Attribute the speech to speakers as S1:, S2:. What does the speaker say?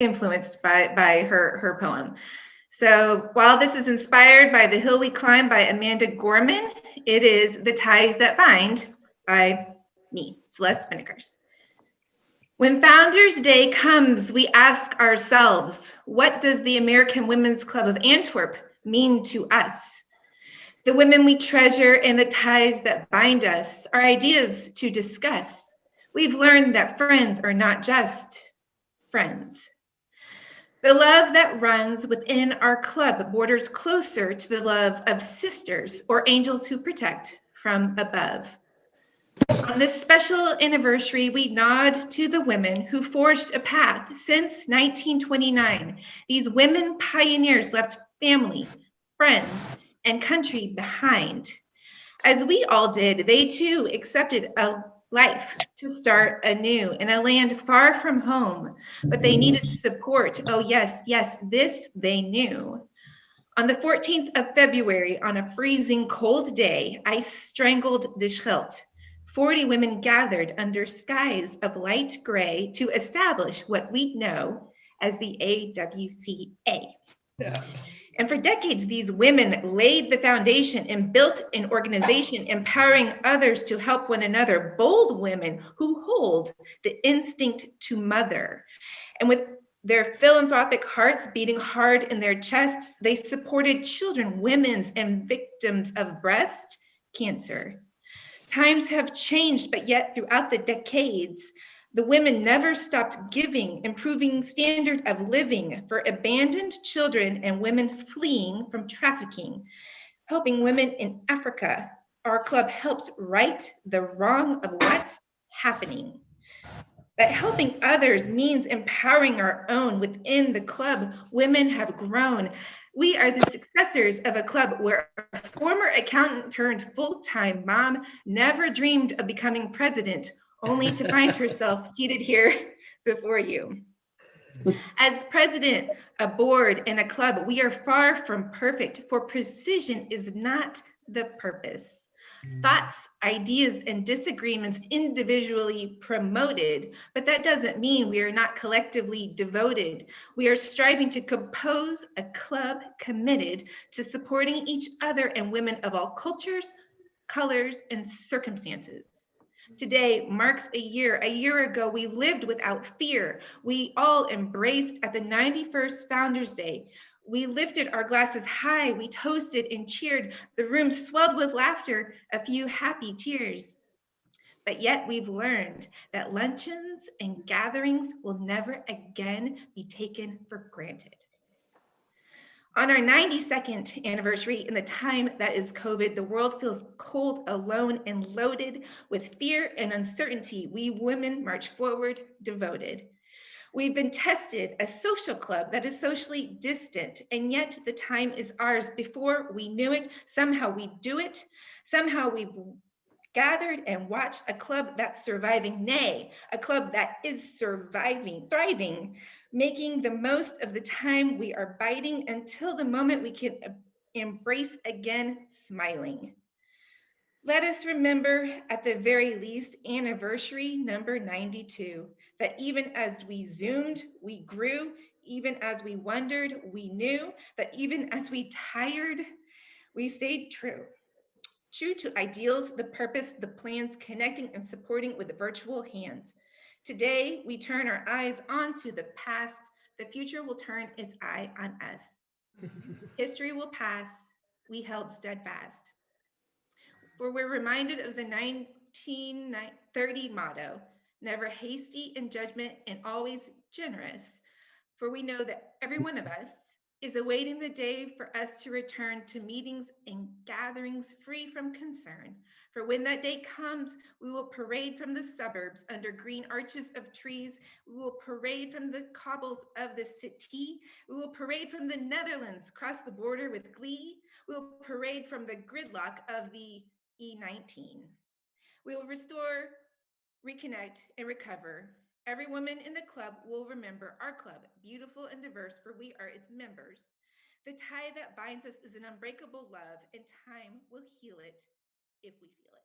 S1: influenced by her poem. So while this is inspired by The Hill We Climb by Amanda Gorman, it is The Ties That Bind by me, Celeste Spinnakers. When Founders Day comes, we ask ourselves, what does the American Women's Club of Antwerp mean to us? The women we treasure and the ties that bind us are ideas to discuss. We've learned that friends are not just friends. The love that runs within our club borders closer to the love of sisters or angels who protect from above. On this special anniversary, we nod to the women who forged a path since 1929. These women pioneers left family, friends, and country behind. As we all did, they too accepted a life to start anew in a land far from home, but they needed support. Oh, yes, this they knew. On the 14th of February, on a freezing cold day, ice strangled the Scheldt. 40 women gathered under skies of light gray to establish what we know as the AWCA. Yeah. And for decades, these women laid the foundation and built an organization empowering others to help one another, bold women who hold the instinct to mother. And with their philanthropic hearts beating hard in their chests, they supported children, women, and victims of breast cancer. Times have changed, but yet throughout the decades, the women never stopped giving, improving standard of living for abandoned children and women fleeing from trafficking, helping women in Africa. Our club helps right the wrong of what's happening. But helping others means empowering our own. Within the club, women have grown. We are the successors of a club where a former accountant turned full-time mom never dreamed of becoming president, only to find herself seated here before you. As president, a board, and a club, we are far from perfect, for precision is not the purpose. Thoughts, ideas, and disagreements individually promoted, but that doesn't mean we are not collectively devoted. We are striving to compose a club committed to supporting each other and women of all cultures, colors, and circumstances. Today marks a year. A year ago, we lived without fear. We all embraced at the 91st Founders Day. We lifted our glasses high, we toasted and cheered. The room swelled with laughter, a few happy tears. But yet we've learned that luncheons and gatherings will never again be taken for granted. On our 92nd anniversary, in the time that is COVID, the world feels cold, alone, and loaded with fear and uncertainty. We women march forward, devoted. We've been tested, a social club that is socially distant, and yet the time is ours. Before we knew it, somehow we do it. Somehow we've gathered and watched a club that's surviving, nay, a club that is surviving, thriving, making the most of the time we are biting until the moment we can embrace again, smiling. Let us remember, at the very least, anniversary number 92, that even as we zoomed, we grew, even as we wondered, we knew, that even as we tired, we stayed true. True to ideals, the purpose, the plans, connecting and supporting with the virtual hands. Today, we turn our eyes onto the past. The future will turn its eye on us. History will pass. We held steadfast. For we're reminded of the 1930 motto, never hasty in judgment and always generous. For we know that every one of us is awaiting the day for us to return to meetings and gatherings free from concern. For when that day comes, we will parade from the suburbs under green arches of trees. We will parade from the cobbles of the city. We will parade from the Netherlands, cross the border with glee. We will parade from the gridlock of the E19. We will restore, reconnect, and recover. Every woman in the club will remember our club, beautiful and diverse, for we are its members. The tie that binds us is an unbreakable love, and time will heal it if we feel it.